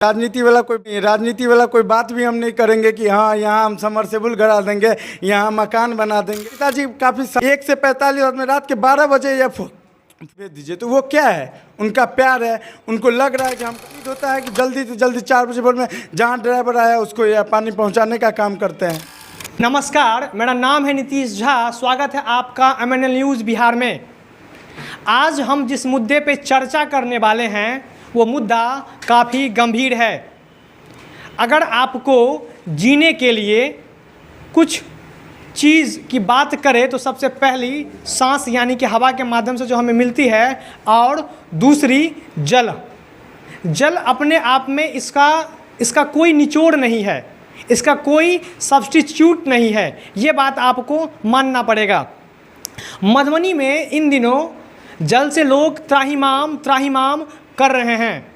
राजनीति वाला कोई बात भी हम नहीं करेंगे कि हाँ यहाँ हम समरसेबुल गड़ा देंगे, यहाँ मकान बना देंगे। पिताजी काफ़ी 1 से 45 में रात के 12 बजे या भेज दीजिए, तो वो क्या है? उनका प्यार है, उनको लग रहा है कि हमको उम्मीद होता है कि जल्दी से जल्दी 4 बजे भोर में जहाँ ड्राइवर आया उसको यह पानी पहुँचाने का काम करते हैं। नमस्कार, मेरा नाम है नीतीश झा। स्वागत है आपका MNL न्यूज़ बिहार में। आज हम जिस मुद्दे पे चर्चा करने वाले हैं वो मुद्दा काफ़ी गंभीर है। अगर आपको जीने के लिए कुछ चीज़ की बात करें तो सबसे पहली सांस यानी कि हवा के माध्यम से जो हमें मिलती है, और दूसरी जल अपने आप में इसका कोई निचोड़ नहीं है, इसका कोई सब्स्टिट्यूट नहीं है। ये बात आपको मानना पड़ेगा। मधुबनी में इन दिनों जल से लोग त्राहिमाम कर रहे हैं।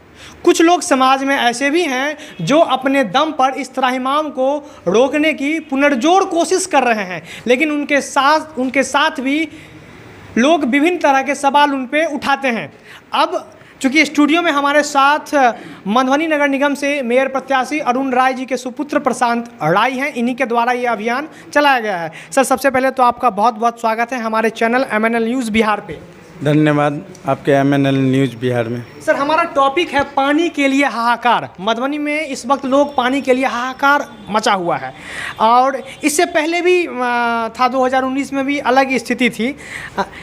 कुछ लोग समाज में ऐसे भी हैं जो अपने दम पर इस त्राहिमाम को रोकने की पुनर्जोर कोशिश कर रहे हैं, लेकिन उनके साथ भी लोग विभिन्न तरह के सवाल उन पे उठाते हैं। अब चूँकि स्टूडियो में हमारे साथ मधुबनी नगर निगम से मेयर प्रत्याशी अरुण राय जी के सुपुत्र प्रशांत राय हैं, इन्हीं के द्वारा ये अभियान चलाया गया है। सर, सबसे पहले तो आपका बहुत बहुत स्वागत है हमारे चैनल MNL न्यूज़ बिहार पे। धन्यवाद आपके MNL न्यूज़ बिहार में। सर, हमारा टॉपिक है पानी के लिए हाहाकार। मधुबनी में इस वक्त लोग पानी के लिए हाहाकार मचा हुआ है, और इससे पहले भी था, 2019 में भी अलग स्थिति थी।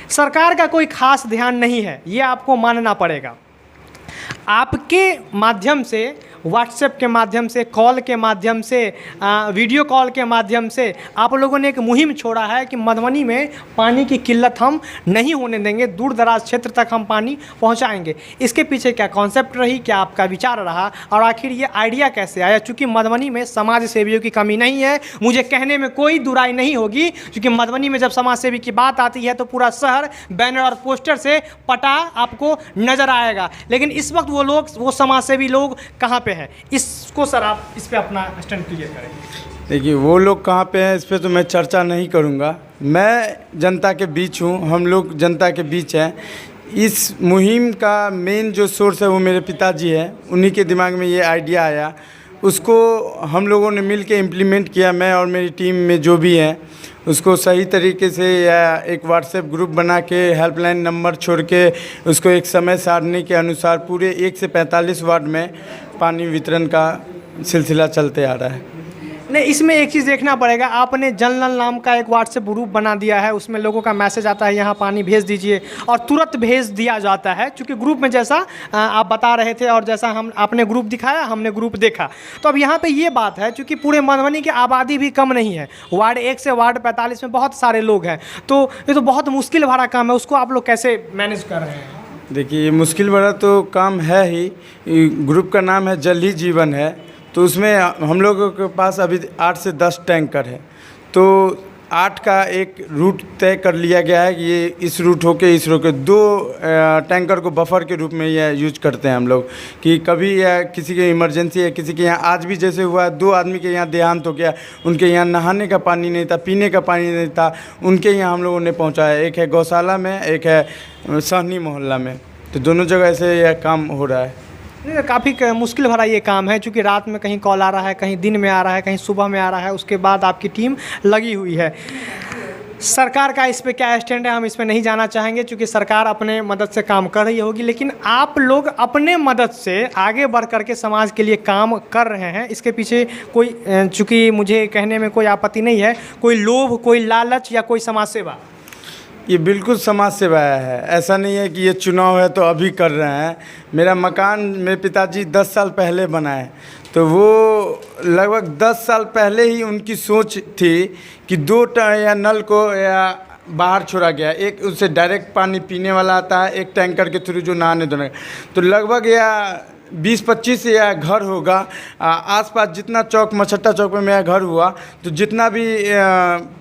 सरकार का कोई खास ध्यान नहीं है, ये आपको मानना पड़ेगा। आपके माध्यम से, व्हाट्सएप के माध्यम से, कॉल के माध्यम से, वीडियो कॉल के माध्यम से आप लोगों ने एक मुहिम छोड़ा है कि मधुबनी में पानी की किल्लत हम नहीं होने देंगे, दूर दराज क्षेत्र तक हम पानी पहुंचाएंगे। इसके पीछे क्या कॉन्सेप्ट रही, क्या आपका विचार रहा, और आखिर ये आइडिया कैसे आया? चूँकि मधुबनी में समाज सेवियों की कमी नहीं है, मुझे कहने में कोई दुराई नहीं होगी, क्योंकि मधुबनी में जब समाज सेवी की बात आती है तो पूरा शहर बैनर और पोस्टर से पटा आपको नज़र आएगा। लेकिन इस वक्त वो समाज सेवी लोग कहाँ पे है? इसको सर आप इस पे अपना स्टैंड क्लियर करें। देखिए, वो लोग कहाँ पे हैं इस पे तो मैं चर्चा नहीं करूँगा। मैं जनता के बीच हूँ, हम लोग जनता के बीच हैं। इस मुहिम का मेन जो सोर्स है वो मेरे पिताजी हैं, उन्हीं के दिमाग में ये आइडिया आया। उसको हम लोगों ने मिल के इम्प्लीमेंट किया, मैं और मेरी टीम में जो भी हैं, उसको सही तरीके से या एक व्हाट्सएप ग्रुप बना के हेल्पलाइन नंबर छोड़ के उसको एक समय सारणी के अनुसार पूरे 1 से 45 वार्ड में पानी वितरण का सिलसिला चलते आ रहा है। नहीं, इसमें एक चीज़ देखना पड़ेगा। आपने जल नल नाम का एक व्हाट्सएप ग्रुप बना दिया है, उसमें लोगों का मैसेज आता है यहाँ पानी भेज दीजिए, और तुरंत भेज दिया जाता है। चूँकि ग्रुप में जैसा आप बता रहे थे और जैसा आपने ग्रुप दिखाया, हमने ग्रुप देखा, तो अब यहाँ पे ये बात है, चूँकि पूरे मधुबनी की आबादी भी कम नहीं है, वार्ड 1 से वार्ड 45 में बहुत सारे लोग हैं, तो ये तो बहुत मुश्किल भरा काम है। उसको आप लोग कैसे मैनेज कर रहे हैं? देखिए, ये मुश्किल भरा तो काम है ही। ग्रुप का नाम है जल ही जीवन है, तो उसमें हम लोगों के पास अभी 8 से 10 टैंकर है, तो 8 का एक रूट तय कर लिया गया है कि ये इस रूट होके इस रूट के 2 टैंकर को बफर के रूप में यह यूज करते हैं हम लोग, कि कभी या किसी की इमरजेंसी है, किसी के यहाँ आज भी जैसे हुआ 2 आदमी के यहाँ देहांत हो गया, उनके यहाँ नहाने का पानी नहीं था, पीने का पानी नहीं था, उनके यहाँ हम लोगों ने पहुँचाया। एक है गौशाला में, एक है सहनी मोहल्ला में, तो दोनों जगह ऐसे यह काम हो रहा है। नहीं, काफ़ी मुश्किल भरा ये काम है, क्योंकि रात में कहीं कॉल आ रहा है, कहीं दिन में आ रहा है, कहीं सुबह में आ रहा है, उसके बाद आपकी टीम लगी हुई है। सरकार का इस पे क्या स्टैंड है हम इस पे नहीं जाना चाहेंगे, क्योंकि सरकार अपने मदद से काम कर रही होगी, लेकिन आप लोग अपने मदद से आगे बढ़ कर के समाज के लिए काम कर रहे हैं। इसके पीछे कोई, चूँकि मुझे कहने में कोई आपत्ति नहीं है, कोई लोभ, कोई लालच या कोई समाज सेवा? ये बिल्कुल समाज सेवा है। ऐसा नहीं है कि ये चुनाव है तो अभी कर रहे हैं। मेरा मकान मेरे पिताजी 10 साल पहले बनाए, तो वो लगभग 10 साल पहले ही उनकी सोच थी कि 2 या नल को या बाहर छोड़ा गया, एक उससे डायरेक्ट पानी पीने वाला आता है, एक टैंकर के थ्रू जो नहाने धोने, तो लगभग या 20-25 या घर होगा। आसपास जितना चौक, मछट्टा चौक में मेरा घर हुआ, तो जितना भी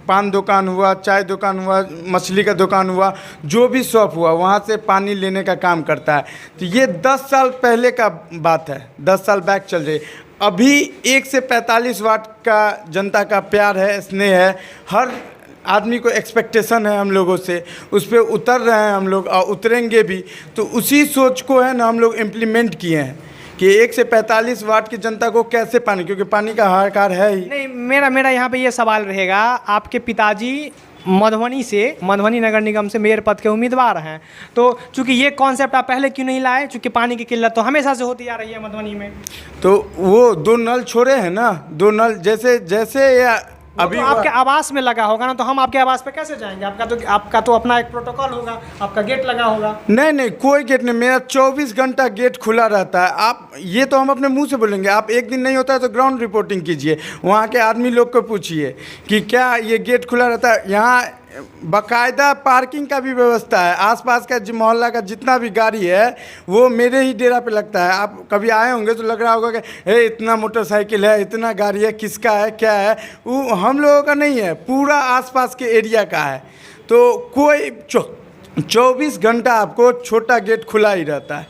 पान दुकान हुआ, चाय दुकान हुआ, मछली का दुकान हुआ, जो भी शॉप हुआ, वहाँ से पानी लेने का काम करता है। तो ये 10 साल पहले का बात है, 10 साल बैक चल रही। अभी 1 से 45 वाट का जनता का प्यार है, स्नेह है, हर आदमी को एक्सपेक्टेशन है हम लोगों से, उस पर उतर रहे हैं हम लोग और उतरेंगे भी। तो उसी सोच को है ना हम लोग इम्प्लीमेंट किए हैं कि 1 से 45 वाट की जनता को कैसे पानी, क्योंकि पानी का हाहाकार है ही। नहीं, मेरा यहाँ पे ये सवाल रहेगा, आपके पिताजी मधुबनी नगर निगम से मेयर पद के उम्मीदवार हैं, तो चूंकि ये कॉन्सेप्ट आप पहले क्यों नहीं लाए? चूंकि पानी की किल्लत तो हमेशा से होती आ रही है मधुबनी में। तो वो 2 नल छोड़े हैं ना, 2 नल जैसे या अभी तो आपके आवास में लगा होगा ना, तो हम आपके आवास पे कैसे जाएंगे? आपका तो अपना एक प्रोटोकॉल होगा, आपका गेट लगा होगा। नहीं, कोई गेट नहीं, मेरा 24 घंटा गेट खुला रहता है। आप ये तो हम अपने मुंह से बोलेंगे, आप एक दिन नहीं होता है तो ग्राउंड रिपोर्टिंग कीजिए, वहाँ के आदमी लोग को पूछिए कि क्या ये गेट खुला रहता है। यहाँ बाकायदा पार्किंग का भी व्यवस्था है, आसपास का मोहल्ला का जितना भी गाड़ी है वो मेरे ही डेरा पे लगता है। आप कभी आए होंगे तो लग रहा होगा कि इतना मोटरसाइकिल है, इतना गाड़ी है, किसका है, क्या है, वो हम लोगों का नहीं है, पूरा आसपास के एरिया का है। तो कोई 24 घंटा आपको छोटा गेट खुला ही रहता है,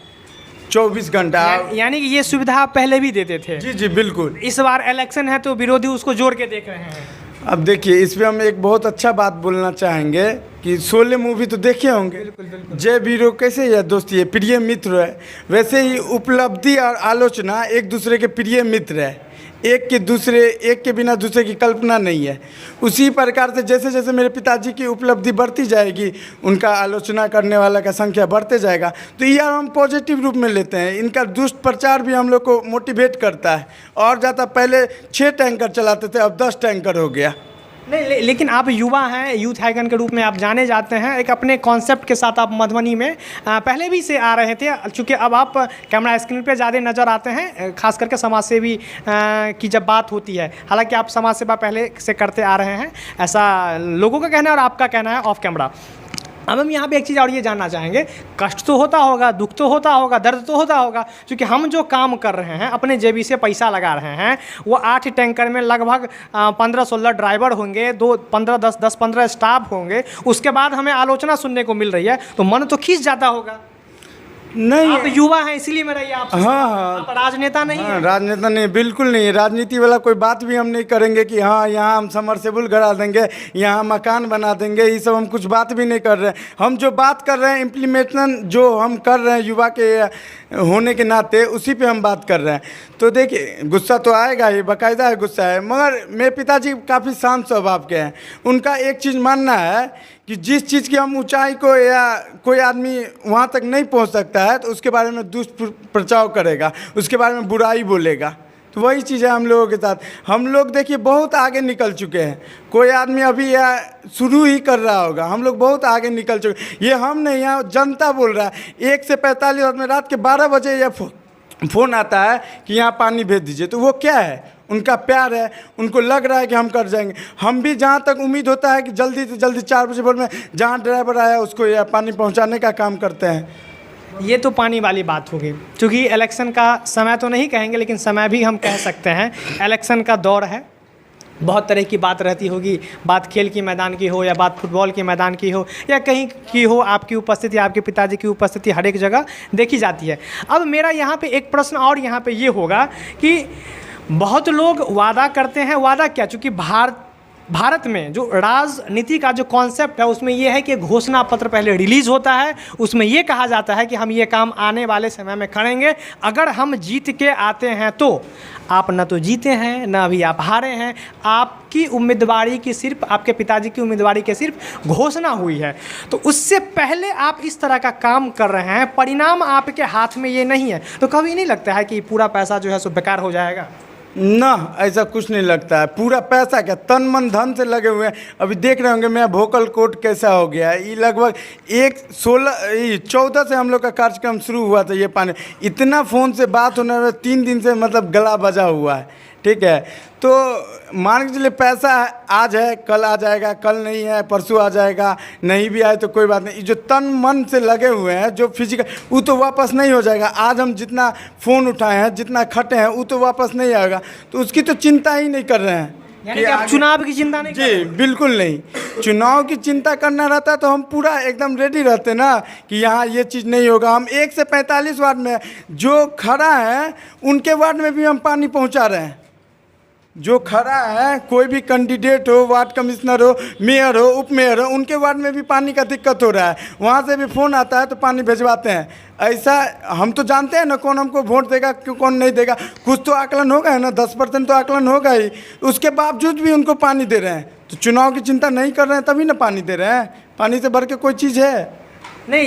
24 घंटा। यानी कि ये सुविधा आप पहले भी देते थे? जी बिल्कुल। इस बार इलेक्शन है तो विरोधी उसको जोड़ के देख रहे हैं। अब देखिए, इस पे हम एक बहुत अच्छा बात बोलना चाहेंगे कि शोले मूवी तो देखे होंगे। बिल्कुल। जय वीरो कैसे है दोस्ती है, प्रिय मित्र है, वैसे ही उपलब्धि और आलोचना एक दूसरे के प्रिय मित्र है। एक के बिना दूसरे की कल्पना नहीं है। उसी प्रकार से जैसे जैसे मेरे पिताजी की उपलब्धि बढ़ती जाएगी, उनका आलोचना करने वाला का संख्या बढ़ते जाएगा। तो ये हम पॉजिटिव रूप में लेते हैं। इनका दुष्ट प्रचार भी हम लोग को मोटिवेट करता है और ज़्यादा। पहले 6 टैंकर चलाते थे, अब 10 टैंकर हो गया। नहीं, लेकिन आप युवा हैं, यूथ आइकन के रूप में आप जाने जाते हैं। एक अपने कॉन्सेप्ट के साथ आप मधुबनी में पहले भी से आ रहे थे, चूँकि अब आप कैमरा स्क्रीन पे ज़्यादा नज़र आते हैं, खास करके समाज सेवी की जब बात होती है। हालांकि आप समाज सेवा पहले से करते आ रहे हैं, ऐसा लोगों का कहना है और आपका कहना है ऑफ कैमरा। अब हम यहाँ पे एक चीज़ और ये जानना चाहेंगे, कष्ट तो होता होगा, दुख तो होता होगा, दर्द तो होता होगा, क्योंकि हम जो काम कर रहे हैं, अपने जेबी से पैसा लगा रहे हैं, वो 8 टैंकर में लगभग 15-16 ड्राइवर होंगे, 10-15 स्टाफ होंगे, उसके बाद हमें आलोचना सुनने को मिल रही है, तो मन तो खींच जाता होगा। नहीं, आप युवा हैं इसीलिए मेरा ये आपसे। हाँ, आप राजनेता नहीं है। राजनेता नहीं, बिल्कुल नहीं। राजनीति वाला कोई बात भी हम नहीं करेंगे कि हाँ यहाँ हम समरसेबल गड़ा देंगे, यहाँ मकान बना देंगे, ये सब हम कुछ बात भी नहीं कर रहे हैं। हम जो बात कर रहे हैं, इम्प्लीमेंटेशन जो हम कर रहे हैं युवा के होने के नाते, उसी पे हम बात कर रहे हैं। तो देखिए, गुस्सा तो आएगा ही, बाकायदा है गुस्सा है, मगर मेरे पिताजी काफ़ी शांत स्वभाव के हैं। उनका एक चीज़ मानना है कि जिस चीज़ की हम ऊंचाई को या कोई आदमी वहाँ तक नहीं पहुँच सकता है, तो उसके बारे में दुष्प्रचार करेगा, उसके बारे में बुराई बोलेगा। तो वही चीज़ है हम लोगों के साथ। हम लोग देखिए बहुत आगे निकल चुके हैं। कोई आदमी अभी या शुरू ही कर रहा होगा, हम लोग बहुत आगे निकल चुके। ये हम नहीं, यहाँ जनता बोल रहा है। 1 से 45 में रात के 12 बजे या फ़ोन आता है कि यहाँ पानी भेज दीजिए, तो वो क्या है? उनका प्यार है, उनको लग रहा है कि हम कर जाएंगे। हम भी जहाँ तक उम्मीद होता है कि जल्दी से जल्दी 4 बजे भोर में जहाँ ड्राइवर आया उसको यह पानी पहुँचाने का काम करते हैं। ये तो पानी वाली बात होगी, क्योंकि इलेक्शन का समय तो नहीं कहेंगे, लेकिन समय भी हम कह सकते हैं। इलेक्शन का दौर है, बहुत तरह की बात रहती होगी, बात खेल की मैदान की हो या बात फुटबॉल के मैदान की हो या कहीं की हो, आपकी उपस्थिति, आपके पिताजी की उपस्थिति हर एक जगह देखी जाती है। अब मेरा यहाँ पे एक प्रश्न और यहाँ पे ये होगा कि बहुत लोग वादा करते हैं, वादा क्या, चूँकि भारत में जो राजनीति का जो कॉन्सेप्ट है उसमें ये है कि घोषणा पत्र पहले रिलीज़ होता है, उसमें ये कहा जाता है कि हम ये काम आने वाले समय में करेंगे, अगर हम जीत के आते हैं तो। आप न तो जीते हैं, न अभी आप हारे हैं, आपकी उम्मीदवारी की सिर्फ, आपके पिताजी की उम्मीदवारी की सिर्फ घोषणा हुई है। तो उससे पहले आप इस तरह का काम कर रहे हैं, परिणाम आपके हाथ में ये नहीं है, तो कभी नहीं लगता है कि पूरा पैसा जो है सो बेकार हो जाएगा? ना, ऐसा कुछ नहीं लगता है। पूरा पैसा क्या, तन मन धन से लगे हुए हैं। अभी देख रहे होंगे मेरा वोकल कोड कैसा हो गया है। ये लगभग 14 से हम लोग का कार्यक्रम शुरू हुआ था। ये पानी इतना फ़ोन से बात होने में 3 दिन से मतलब गला बजा हुआ है, ठीक है। तो मान के चलिए पैसा आज है, कल आ जाएगा, कल नहीं है, परसों आ जाएगा, नहीं भी आए तो कोई बात नहीं। जो तन मन से लगे हुए हैं, जो फिजिकल, वो तो वापस नहीं हो जाएगा। आज हम जितना फ़ोन उठाए हैं, जितना खटे हैं, वो तो वापस नहीं आएगा। तो उसकी तो चिंता ही नहीं कर रहे हैं। यानी कि आप चुनाव की चिंता नहीं कर रहे? जी बिल्कुल नहीं। चुनाव की चिंता करना रहता तो हम पूरा एकदम रेडी रहते ना कि यहाँ ये चीज़ नहीं होगा। हम 1 से 45 वार्ड में जो खड़ा है, उनके वार्ड में भी हम पानी पहुँचा रहे हैं। जो खड़ा है, कोई भी कैंडिडेट हो, वार्ड कमिश्नर हो, मेयर हो, उप मेयर हो, उनके वार्ड में भी पानी का दिक्कत हो रहा है। वहाँ से भी फ़ोन आता है तो पानी भिजवाते हैं। ऐसा हम तो जानते हैं ना कौन हमको वोट देगा कौन नहीं देगा, कुछ तो आकलन होगा है ना, 10% तो आकलन होगा ही। उसके बावजूद भी उनको पानी दे रहे हैं। तो चुनाव की चिंता नहीं कर रहे हैं तभी ना पानी दे रहे हैं। पानी से भर के कोई चीज़ है नहीं,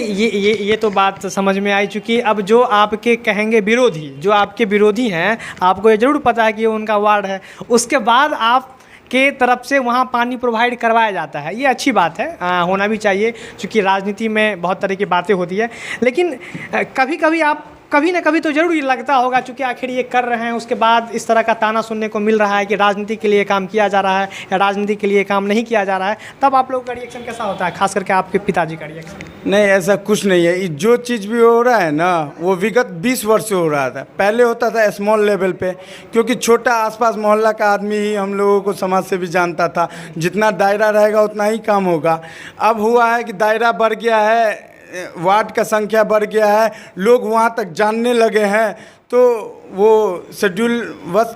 ये तो बात समझ में आई चुकी। अब जो आपके कहेंगे विरोधी, जो आपके विरोधी हैं, आपको ये ज़रूर पता है कि ये उनका वार्ड है, उसके बाद आप के तरफ से वहाँ पानी प्रोवाइड करवाया जाता है। ये अच्छी बात है, होना भी चाहिए, क्योंकि राजनीति में बहुत तरह की बातें होती है। लेकिन कभी कभी आप कभी ना कभी तो ज़रूर ये लगता होगा, चूँकि आखिर ये कर रहे हैं, उसके बाद इस तरह का ताना सुनने को मिल रहा है कि राजनीति के लिए काम किया जा रहा है या राजनीति के लिए काम नहीं किया जा रहा है, तब आप लोगों का रिएक्शन कैसा होता है, खास करके आपके पिताजी का रिएक्शन? नहीं, ऐसा कुछ नहीं है। जो चीज़ भी हो रहा है ना, वो विगत 20 वर्ष से हो रहा था। पहले होता था स्मॉल लेवल पे, क्योंकि छोटा आसपास मोहल्ला का आदमी ही हम लोगों को समाज से भी जानता था। जितना दायरा रहेगा उतना ही काम होगा। अब हुआ है कि दायरा बढ़ गया है, वार्ड का संख्या बढ़ गया है, लोग वहाँ तक जानने लगे हैं, तो वो शेड्यूल बस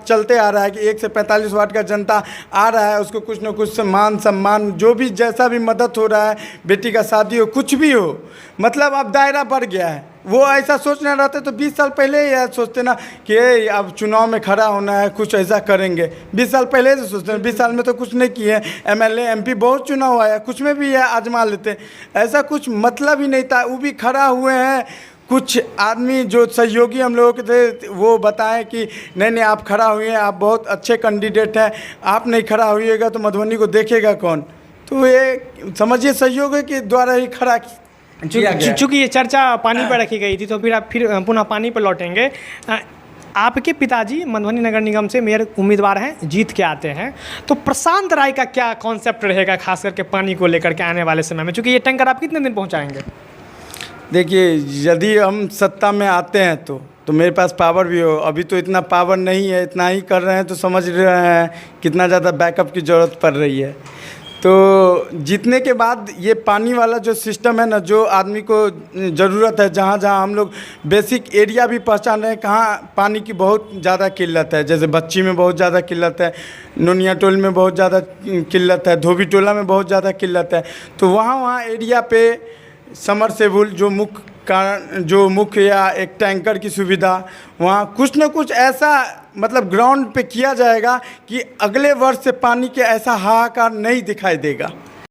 चलते आ रहा है कि 1 से 45 वार्ड का जनता आ रहा है, उसको कुछ न कुछ मान सम्मान, जो भी जैसा भी मदद हो रहा है, बेटी का शादी हो, कुछ भी हो, मतलब अब दायरा बढ़ गया है। वो ऐसा सोचना रहते तो 20 साल पहले ही सोचते ना कि अब चुनाव में खड़ा होना है, कुछ ऐसा करेंगे। 20 साल पहले से सोचते हैं। 20 साल में तो कुछ नहीं किए। MLA MP बहुत चुनाव आया, कुछ में भी है आजमा लेते। ऐसा कुछ मतलब ही नहीं था। वो भी खड़ा हुए हैं, कुछ आदमी जो सहयोगी हम लोगों के थे वो बताएं कि नहीं आप खड़ा हुए हैं, आप बहुत अच्छे कैंडिडेट हैं, आप नहीं खड़ा हुईएगा तो मधुबनी को देखेगा कौन। तो ये समझिए सहयोग के द्वारा ही खड़ा चूँकि ये चर्चा पानी पर रखी गई थी, तो फिर आप पुनः पानी पर लौटेंगे। आपके पिताजी मधुबनी नगर निगम से मेयर उम्मीदवार हैं, जीत के आते हैं, तो प्रशांत राय का क्या कॉन्सेप्ट रहेगा खास करके पानी को लेकर के आने वाले समय में, चूँकि ये टैंकर आप कितने दिन पहुँचाएँगे? देखिए, यदि हम सत्ता में आते हैं तो मेरे पास पावर भी हो। अभी तो इतना पावर नहीं है, इतना ही कर रहे हैं तो समझ रहे हैं कितना ज़्यादा बैकअप की ज़रूरत पड़ रही है। तो जीतने के बाद ये पानी वाला जो सिस्टम है ना, जो आदमी को ज़रूरत है, जहाँ जहाँ हम लोग बेसिक एरिया भी पहचान रहे हैं कहाँ पानी की बहुत ज़्यादा किल्लत है। जैसे बच्ची में बहुत ज़्यादा किल्लत है, नुनिया टोल में बहुत ज़्यादा किल्लत है, धोबी टोला में बहुत ज़्यादा किल्लत है। तो वहाँ एरिया पे समरसेबुल जो मुख्य या एक टैंकर की सुविधा, वहाँ कुछ न कुछ ऐसा मतलब ग्राउंड पे किया जाएगा कि अगले वर्ष से पानी के ऐसा हाहाकार नहीं दिखाई देगा।